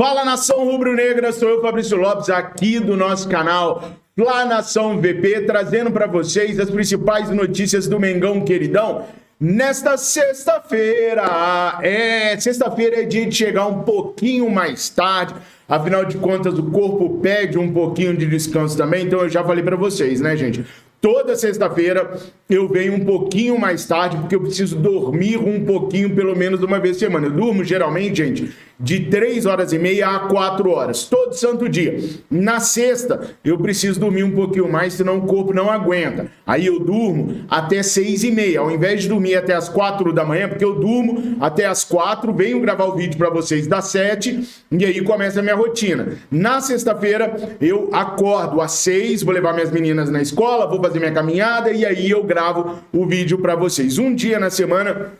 Fala, nação rubro-negra, sou eu, Fabrício Lopes, aqui do nosso canal Fla Nação VP, trazendo para vocês as principais notícias do Mengão queridão nesta sexta-feira. Sexta-feira é dia de chegar um pouquinho mais tarde, afinal de contas o corpo pede um pouquinho de descanso também, então eu já falei para vocês, né, gente? Toda sexta-feira eu venho um pouquinho mais tarde, porque eu preciso dormir um pouquinho, pelo menos uma vez por semana. Eu durmo, geralmente, gente, de 3h30 a 4 horas, todo santo dia. Na sexta, eu preciso dormir um pouquinho mais, senão o corpo não aguenta. Aí eu durmo até 6h30, ao invés de dormir até as 4 da manhã, porque eu durmo até as 4, venho gravar o vídeo para vocês das 7, e aí começa a minha rotina. Na sexta-feira, eu acordo às 6, vou levar minhas meninas na escola, vou fazer minha caminhada e aí eu gravo o vídeo para vocês. Um dia na semana,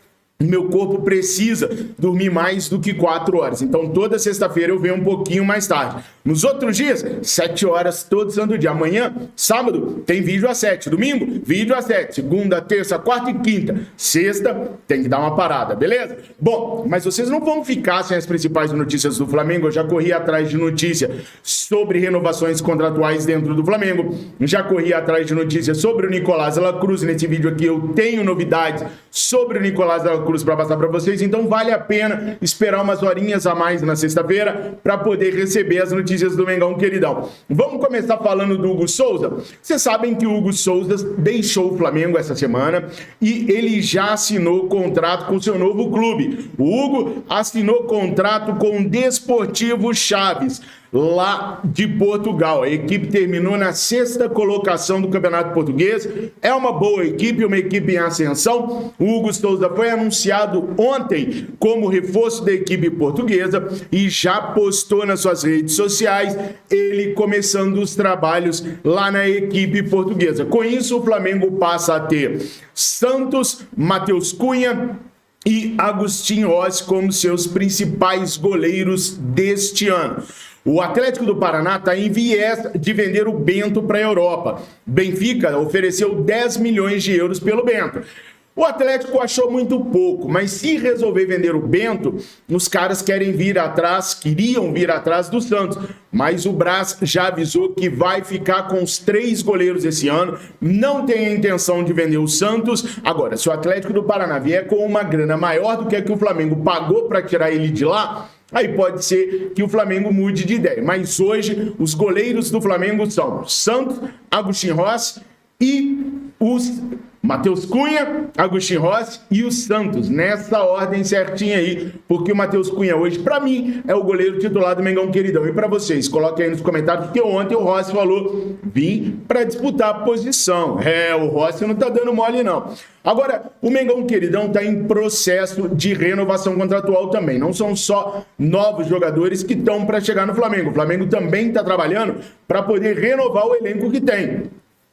meu corpo precisa dormir mais do que 4 horas. Então, toda sexta-feira eu venho um pouquinho mais tarde. Nos outros dias, 7 horas todo santo dia. Amanhã, sábado, tem vídeo às 7. Domingo, vídeo às 7. Segunda, terça, quarta e quinta. Sexta, tem que dar uma parada, beleza? Bom, mas vocês não vão ficar sem as principais notícias do Flamengo. Eu já corri atrás de notícia sobre renovações contratuais dentro do Flamengo. Já corri atrás de notícias sobre o Nicolás de la Cruz. Nesse vídeo aqui eu tenho novidades sobre o Nicolás de la Cruz para passar para vocês, então vale a pena esperar umas horinhas a mais na sexta-feira para poder receber as notícias do Mengão queridão. Vamos começar falando do Hugo Souza. Vocês sabem que o Hugo Souza deixou o Flamengo essa semana e ele já assinou contrato com seu novo clube. O Hugo assinou contrato com o Desportivo Chaves, lá de Portugal. A equipe terminou na 6ª colocação do Campeonato Português. É uma boa equipe, uma equipe em ascensão. O Hugo Souza foi anunciado ontem como reforço da equipe portuguesa e já postou nas suas redes sociais ele começando os trabalhos lá na equipe portuguesa. Com isso, o Flamengo passa a ter Santos, Matheus Cunha e Agustinho Rossi como seus principais goleiros deste ano. O Atlético do Paraná está em viés de vender o Bento para a Europa. Benfica ofereceu 10 milhões de euros pelo Bento. O Atlético achou muito pouco, mas se resolver vender o Bento, os caras queriam vir atrás do Santos. Mas o Brás já avisou que vai ficar com os 3 goleiros esse ano, não tem a intenção de vender o Santos. Agora, se o Atlético do Paraná vier com uma grana maior do que a que o Flamengo pagou para tirar ele de lá, aí pode ser que o Flamengo mude de ideia. Mas hoje, os goleiros do Flamengo são Santos, Agustinho Rossi e os Matheus Cunha, Agustinho Rossi e o Santos, nessa ordem certinha aí, porque o Matheus Cunha hoje, pra mim, é o goleiro titular do Mengão queridão. E pra vocês, coloquem aí nos comentários, porque ontem o Rossi falou, vim pra disputar a posição. O Rossi não tá dando mole não. Agora, o Mengão queridão tá em processo de renovação contratual também. Não são só novos jogadores que estão para chegar no Flamengo. O Flamengo também tá trabalhando para poder renovar o elenco que tem.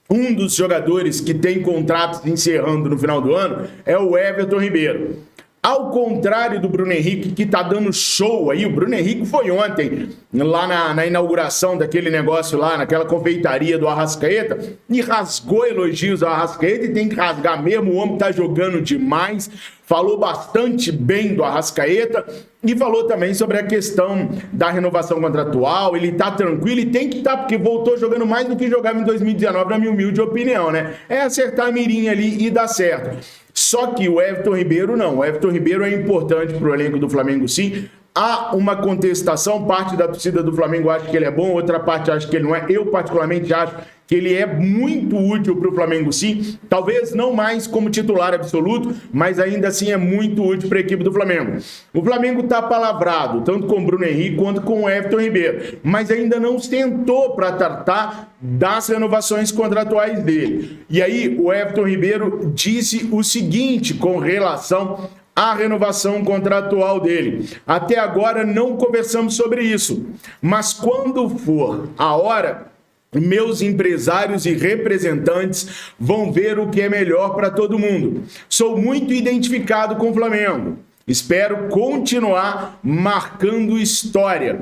Um dos jogadores que tem contratos encerrando no final do ano é o Everton Ribeiro. Ao contrário do Bruno Henrique, que tá dando show aí, o Bruno Henrique foi ontem lá na inauguração daquele negócio lá, naquela confeitaria do Arrascaeta, e rasgou elogios ao Arrascaeta, e tem que rasgar mesmo, o homem tá jogando demais, falou bastante bem do Arrascaeta, e falou também sobre a questão da renovação contratual. Ele tá tranquilo e tem que estar, porque voltou jogando mais do que jogava em 2019, na minha humilde opinião, né? É acertar a mirinha ali e dar certo. Só que o Everton Ribeiro não. O Everton Ribeiro é importante para o elenco do Flamengo, sim. Há uma contestação, parte da torcida do Flamengo acha que ele é bom, outra parte acha que ele não é. Eu, particularmente, acho que ele é muito útil para o Flamengo, sim. Talvez não mais como titular absoluto, mas ainda assim é muito útil para a equipe do Flamengo. O Flamengo está palavrado, tanto com o Bruno Henrique quanto com o Everton Ribeiro, mas ainda não sentou para tratar das renovações contratuais dele. E aí, o Everton Ribeiro disse o seguinte com relação a renovação contratual dele. Até agora não conversamos sobre isso, mas quando for a hora, meus empresários e representantes vão ver o que é melhor para todo mundo. Sou muito identificado com o Flamengo. Espero continuar marcando história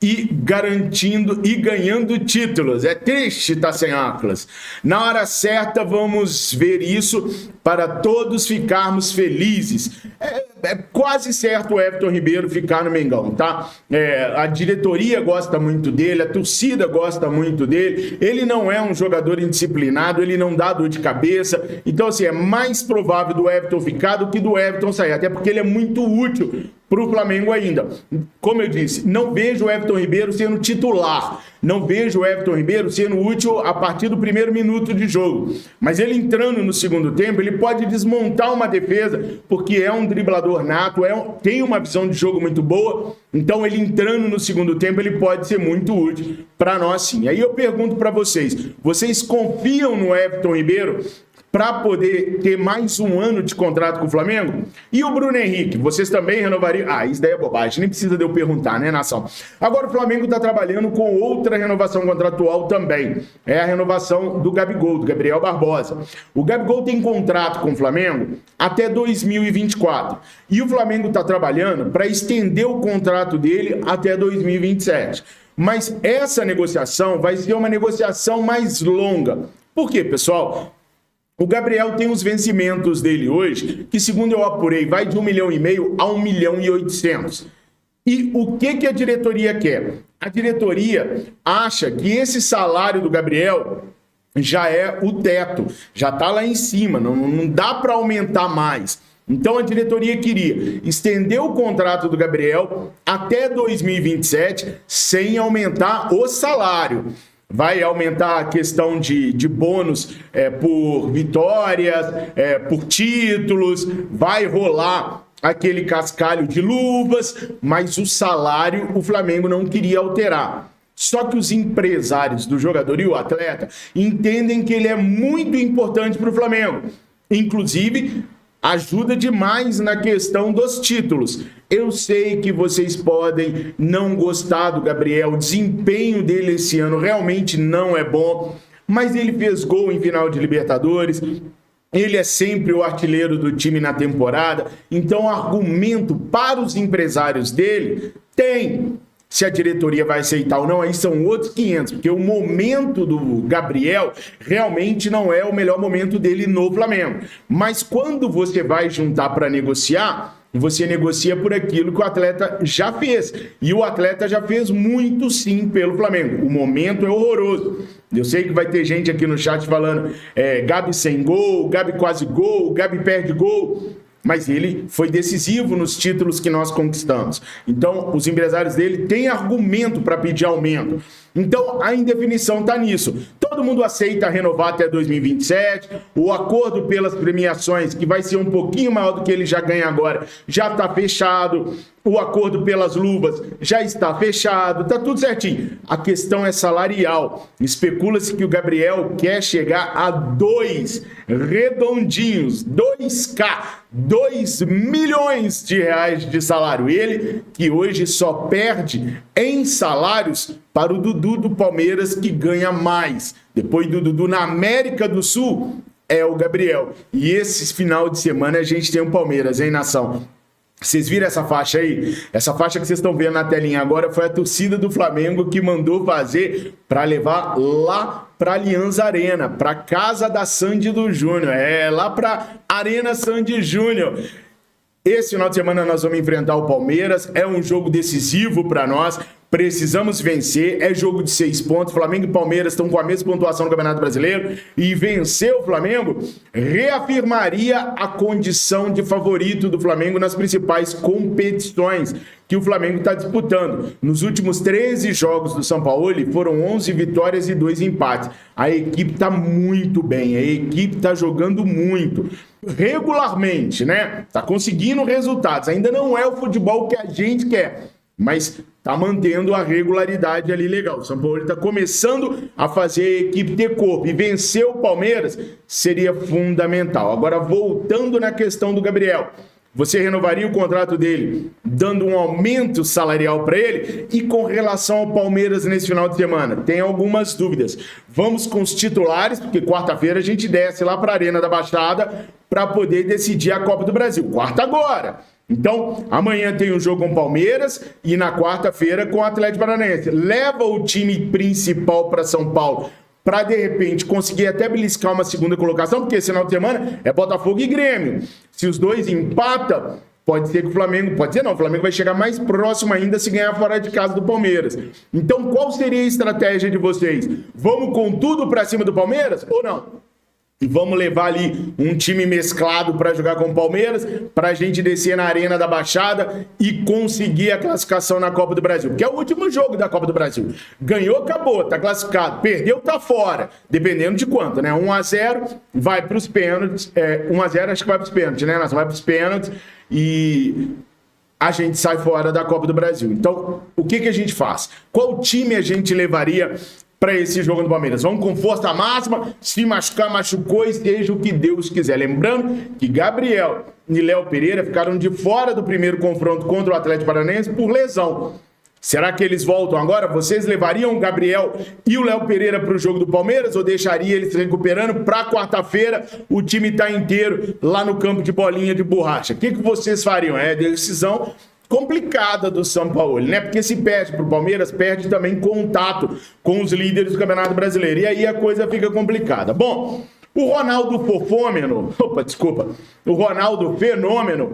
e garantindo e ganhando títulos. É triste estar sem óculos. Na hora certa vamos ver isso para todos ficarmos felizes. é quase certo o Everton Ribeiro ficar no Mengão, tá? A diretoria gosta muito dele, a torcida gosta muito dele, ele não é um jogador indisciplinado, ele não dá dor de cabeça, então assim, é mais provável do Everton ficar do que do Everton sair, até porque ele é muito útil para o Flamengo ainda. Como eu disse, não vejo o Everton Ribeiro sendo titular, não vejo o Everton Ribeiro sendo útil a partir do primeiro minuto de jogo, mas ele entrando no segundo tempo, ele pode desmontar uma defesa, porque é um driblador nato, tem uma visão de jogo muito boa, então ele entrando no segundo tempo, ele pode ser muito útil para nós sim. Aí eu pergunto para vocês confiam no Everton Ribeiro para poder ter mais um ano de contrato com o Flamengo? E o Bruno Henrique, vocês também renovariam? Isso daí é bobagem, nem precisa de eu perguntar, né, nação? Agora o Flamengo está trabalhando com outra renovação contratual também, é a renovação do Gabigol, do Gabriel Barbosa. O Gabigol tem contrato com o Flamengo até 2024, e o Flamengo está trabalhando para estender o contrato dele até 2027. Mas essa negociação vai ser uma negociação mais longa. Por quê, pessoal? O Gabriel tem os vencimentos dele hoje, que segundo eu apurei, vai de 1,5 milhão a 1,8 milhão. E o que a diretoria quer? A diretoria acha que esse salário do Gabriel já é o teto, já está lá em cima, não dá para aumentar mais. Então a diretoria queria estender o contrato do Gabriel até 2027 sem aumentar o salário. Vai aumentar a questão de bônus por vitórias, por títulos, vai rolar aquele cascalho de luvas, mas o salário o Flamengo não queria alterar. Só que os empresários do jogador e o atleta entendem que ele é muito importante para o Flamengo. Inclusive, ajuda demais na questão dos títulos. Eu sei que vocês podem não gostar do Gabriel, o desempenho dele esse ano realmente não é bom, mas ele fez gol em final de Libertadores, ele é sempre o artilheiro do time na temporada, então argumento para os empresários dele tem. Se a diretoria vai aceitar ou não, aí são outros 500, porque o momento do Gabriel realmente não é o melhor momento dele no Flamengo. Mas quando você vai juntar para negociar, você negocia por aquilo que o atleta já fez. E o atleta já fez muito sim pelo Flamengo. O momento é horroroso. Eu sei que vai ter gente aqui no chat falando Gabi sem gol, Gabi quase gol, Gabi perde gol. Mas ele foi decisivo nos títulos que nós conquistamos. Então, os empresários dele têm argumento para pedir aumento. Então, a indefinição está nisso. Todo mundo aceita renovar até 2027. O acordo pelas premiações, que vai ser um pouquinho maior do que ele já ganha agora, já está fechado. O acordo pelas luvas já está fechado. Está tudo certinho. A questão é salarial. Especula-se que o Gabriel quer chegar a 2 redondinhos, 2K, 2 milhões de reais de salário. Ele que hoje só perde em salários para o Dudu do Palmeiras, que ganha mais. Depois do Dudu na América do Sul, é o Gabriel. E esse final de semana a gente tem o Palmeiras, hein, nação? Vocês viram essa faixa aí? Essa faixa que vocês estão vendo na telinha agora foi a torcida do Flamengo que mandou fazer para levar lá para Allianz Arena, para casa da Sandy do Júnior. Lá para Arena Sandy Júnior. Esse final de semana nós vamos enfrentar o Palmeiras, é um jogo decisivo para nós, precisamos vencer, é jogo de 6 pontos, Flamengo e Palmeiras estão com a mesma pontuação no Campeonato Brasileiro, e vencer o Flamengo reafirmaria a condição de favorito do Flamengo nas principais competições que o Flamengo está disputando. Nos últimos 13 jogos do São Paulo foram 11 vitórias e 2 empates. A equipe está muito bem, a equipe está jogando muito, regularmente, né? Está conseguindo resultados, ainda não é o futebol que a gente quer, mas está mantendo a regularidade ali legal. O São Paulo está começando a fazer a equipe ter corpo, e vencer o Palmeiras seria fundamental. Agora, voltando na questão do Gabriel, você renovaria o contrato dele, dando um aumento salarial para ele? E com relação ao Palmeiras nesse final de semana, tem algumas dúvidas. Vamos com os titulares, porque quarta-feira a gente desce lá para a Arena da Baixada para poder decidir a Copa do Brasil. Quarta agora. Então, amanhã tem um jogo com o Palmeiras e na quarta-feira com o Atlético Paranaense. Leva o time principal para São Paulo para, de repente, conseguir até beliscar uma segunda colocação, porque esse final de semana é Botafogo e Grêmio. Se os dois empatam, Pode ser que o Flamengo, pode ser não, o Flamengo vai chegar mais próximo ainda se ganhar fora de casa do Palmeiras. Então, qual seria a estratégia de vocês? Vamos com tudo pra cima do Palmeiras ou não? E vamos levar ali um time mesclado para jogar com o Palmeiras, para a gente descer na Arena da Baixada e conseguir a classificação na Copa do Brasil. Porque é o último jogo da Copa do Brasil. Ganhou, acabou, tá classificado. Perdeu, tá fora. Dependendo de quanto, né? 1-0, vai para os pênaltis. 1-0 acho que vai para os pênaltis, né? Nós vai para os pênaltis e a gente sai fora da Copa do Brasil. Então, o que a gente faz? Qual time a gente levaria para esse jogo do Palmeiras? Vamos com força máxima, se machucar, machucou e seja o que Deus quiser. Lembrando que Gabriel e Léo Pereira ficaram de fora do primeiro confronto contra o Atlético Paranaense por lesão. Será que eles voltam agora? Vocês levariam o Gabriel e o Léo Pereira para o jogo do Palmeiras ou deixaria eles se recuperando para quarta-feira? O time está inteiro lá no campo de bolinha de borracha. O que vocês fariam? É decisão complicada do São Paulo, né? Porque se perde para o Palmeiras, perde também contato com os líderes do Campeonato Brasileiro. E aí a coisa fica complicada. Bom, o Ronaldo Fenômeno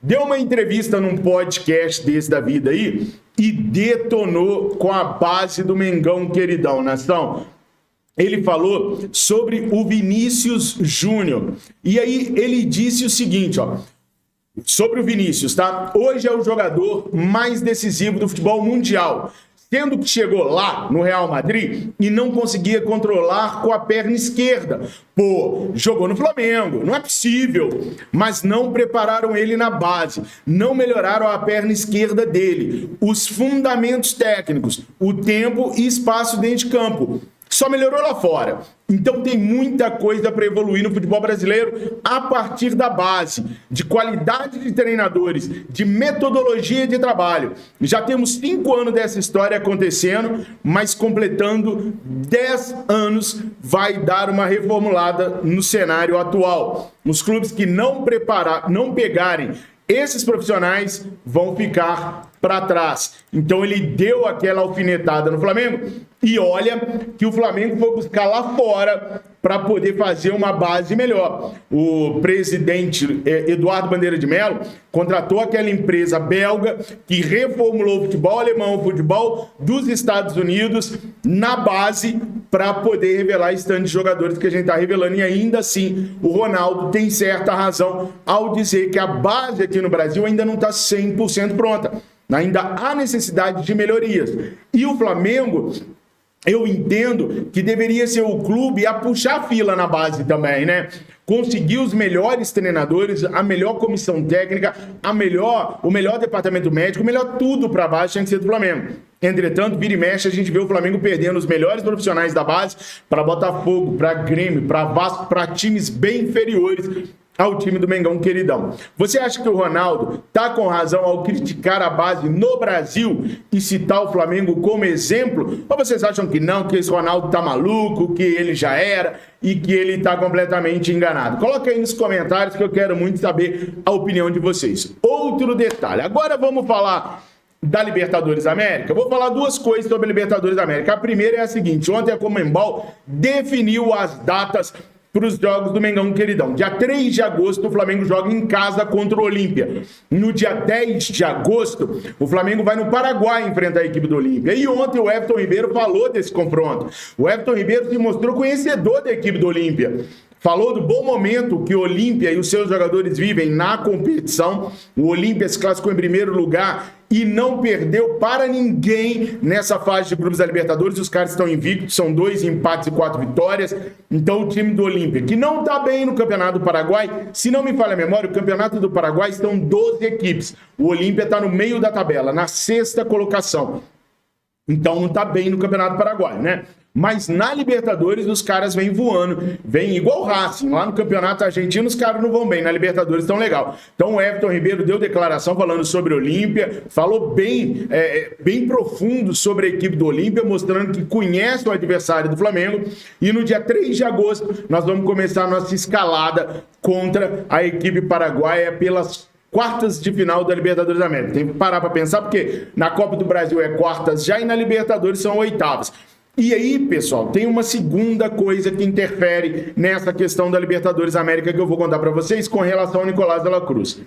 deu uma entrevista num podcast desse da vida aí e detonou com a base do Mengão queridão, nação. Ele falou sobre o Vinícius Júnior. E aí ele disse o seguinte, ó. Sobre o Vinícius, tá? Hoje é o jogador mais decisivo do futebol mundial, sendo que chegou lá no Real Madrid e não conseguia controlar com a perna esquerda. Pô, jogou no Flamengo, não é possível. Mas não prepararam ele na base, não melhoraram a perna esquerda dele, os fundamentos técnicos, o tempo e espaço dentro de campo. Só melhorou lá fora. Então tem muita coisa para evoluir no futebol brasileiro a partir da base, de qualidade de treinadores, de metodologia de trabalho. Já temos 5 anos dessa história acontecendo, mas completando 10 anos vai dar uma reformulada no cenário atual. Os clubes que não pegarem esses profissionais vão ficar para trás. Então ele deu aquela alfinetada no Flamengo e olha que o Flamengo foi buscar lá fora para poder fazer uma base melhor. O presidente Eduardo Bandeira de Mello contratou aquela empresa belga que reformulou o futebol alemão, o futebol dos Estados Unidos na base para poder revelar esse tanto de jogadores que a gente está revelando. E ainda assim, o Ronaldo tem certa razão ao dizer que a base aqui no Brasil ainda não está 100% pronta. Ainda há necessidade de melhorias. E o Flamengo, eu entendo que deveria ser o clube a puxar a fila na base também, né? Conseguir os melhores treinadores, a melhor comissão técnica, o melhor departamento médico, o melhor tudo para a base tinha que ser do Flamengo. Entretanto, vira e mexe, a gente vê o Flamengo perdendo os melhores profissionais da base para Botafogo, para Grêmio, para Vasco, para times bem inferiores ao time do Mengão queridão. Você acha que o Ronaldo tá com razão ao criticar a base no Brasil e citar o Flamengo como exemplo? Ou vocês acham que não, que esse Ronaldo tá maluco, que ele já era e que ele tá completamente enganado? Coloca aí nos comentários que eu quero muito saber a opinião de vocês. Outro detalhe, agora vamos falar da Libertadores da América. Vou falar 2 coisas sobre a Libertadores da América. A primeira é a seguinte: ontem a Conmebol definiu as datas para os jogos do Mengão queridão. Dia 3 de agosto, o Flamengo joga em casa contra o Olímpia. No dia 10 de agosto, o Flamengo vai no Paraguai enfrentar a equipe do Olímpia. E ontem o Everton Ribeiro falou desse confronto. O Everton Ribeiro se mostrou conhecedor da equipe do Olímpia. Falou do bom momento que o Olímpia e os seus jogadores vivem na competição. O Olímpia se classificou em primeiro lugar e não perdeu para ninguém nessa fase de grupos da Libertadores. Os caras estão invictos, são 2 empates e 4 vitórias. Então o time do Olímpia, que não está bem no Campeonato do Paraguai, se não me falha a memória, o Campeonato do Paraguai estão 12 equipes. O Olímpia está no meio da tabela, na 6ª colocação. Então não está bem no Campeonato Paraguai, né? Mas na Libertadores os caras vêm voando, vêm igual o Racing. Lá no Campeonato Argentino os caras não vão bem, na Libertadores estão legal. Então o Everton Ribeiro deu declaração falando sobre o Olímpia, falou bem profundo sobre a equipe do Olímpia, mostrando que conhece o adversário do Flamengo. E no dia 3 de agosto nós vamos começar a nossa escalada contra a equipe paraguaia pelas quartas de final da Libertadores da América. Tem que parar para pensar, porque na Copa do Brasil é quartas já e na Libertadores são oitavas. E aí, pessoal, tem uma segunda coisa que interfere nessa questão da Libertadores da América que eu vou contar para vocês com relação ao Nicolás de la Cruz.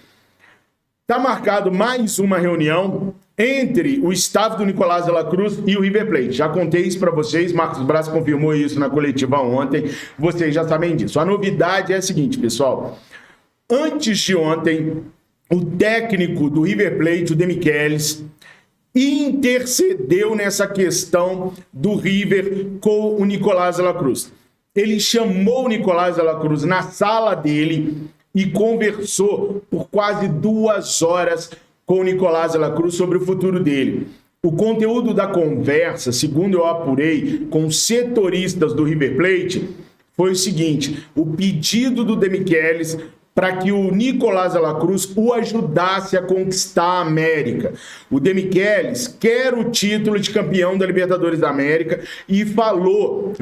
Está marcado mais uma reunião entre o staff do Nicolás de la Cruz e o River Plate. Já contei isso para vocês, Marcos Braz confirmou isso na coletiva ontem, vocês já sabem disso. A novidade é a seguinte, pessoal. Antes de ontem, o técnico do River Plate, o De Michelis, intercedeu nessa questão do River com o Nicolás de la Cruz. Ele chamou o Nicolás de la Cruz na sala dele e conversou por quase 2 horas com o Nicolás de la Cruz sobre o futuro dele. O conteúdo da conversa, segundo eu apurei com setoristas do River Plate, foi o seguinte: o pedido do De Michelis para que o Nicolás de la Cruz o ajudasse a conquistar a América. O De Michelis quer o título de campeão da Libertadores da América e falou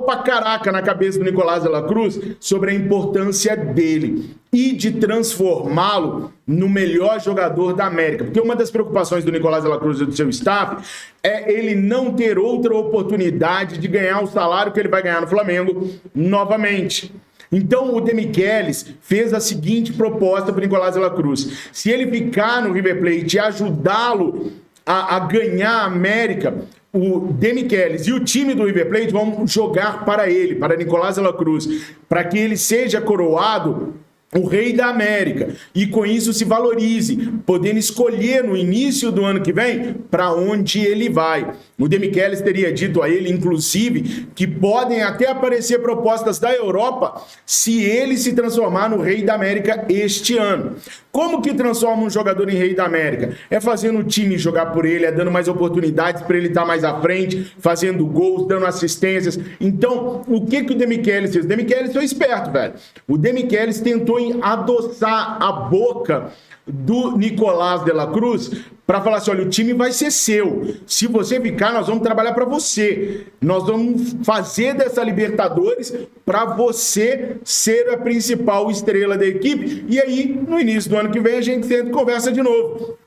pra caraca na cabeça do Nicolás de la Cruz sobre a importância dele e de transformá-lo no melhor jogador da América. Porque uma das preocupações do Nicolás de la Cruz e do seu staff é ele não ter outra oportunidade de ganhar o salário que ele vai ganhar no Flamengo novamente. Então o De Michelis fez a seguinte proposta para o Nicolás de la Cruz: se ele ficar no River Plate e ajudá-lo a ganhar a América, o De Michelis e o time do River Plate vão jogar para ele, para Nicolás de la Cruz, para que ele seja coroado o rei da América, e com isso se valorize, podendo escolher no início do ano que vem para onde ele vai. O De Michelis teria dito a ele, inclusive, que podem até aparecer propostas da Europa se ele se transformar no rei da América este ano. Como que transforma um jogador em rei da América? É fazendo o time jogar por ele, é dando mais oportunidades para ele estar mais à frente, fazendo gols, dando assistências. Então, o que o De Michelis fez? O De Michelis foi esperto, velho. O De Michelis tentou adoçar a boca do Nicolás de la Cruz para falar assim: olha, o time vai ser seu. Se você ficar, nós vamos trabalhar para você. Nós vamos fazer dessa Libertadores para você ser a principal estrela da equipe. E aí, no início do ano que vem, a gente sempre conversa de novo.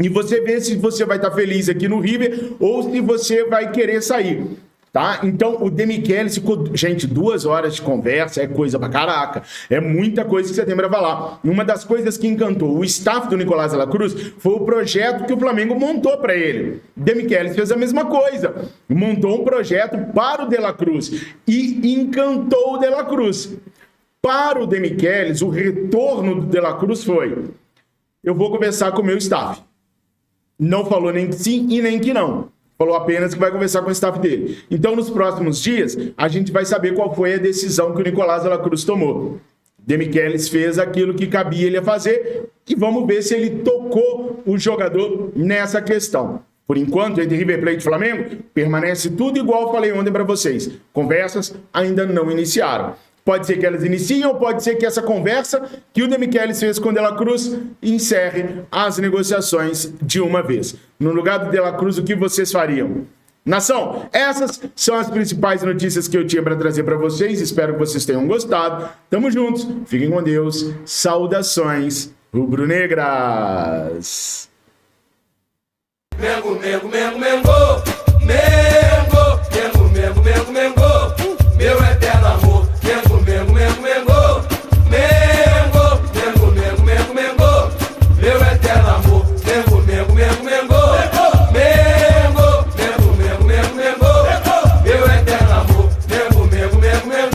E você vê se você vai estar feliz aqui no River ou se você vai querer sair. Tá? Então o De Michelis ficou, gente, 2 horas de conversa, é coisa pra caraca, é muita coisa que você tem pra falar. Uma das coisas que encantou o staff do Nicolás de la Cruz foi o projeto que o Flamengo montou para ele. De Michelis fez a mesma coisa, montou um projeto para o De la Cruz e encantou o De la Cruz. Para o De Michelis, o retorno do De la Cruz foi: eu vou conversar com o meu staff. Não falou nem que sim e nem que não. Falou apenas que vai conversar com o staff dele. Então, nos próximos dias, a gente vai saber qual foi a decisão que o Nicolás de la Cruz tomou. De Michelis fez aquilo que cabia ele a fazer e vamos ver se ele tocou o jogador nessa questão. Por enquanto, entre River Plate e Flamengo, permanece tudo igual eu falei ontem para vocês. Conversas ainda não iniciaram. Pode ser que elas iniciem ou pode ser que essa conversa que o De Michelis fez com o De la Cruz encerre as negociações de uma vez. No lugar do De la Cruz, o que vocês fariam? Nação, essas são as principais notícias que eu tinha para trazer para vocês. Espero que vocês tenham gostado. Tamo juntos. Fiquem com Deus. Saudações rubro-negras. Mengo, mengo, mengo, mengo, mengo.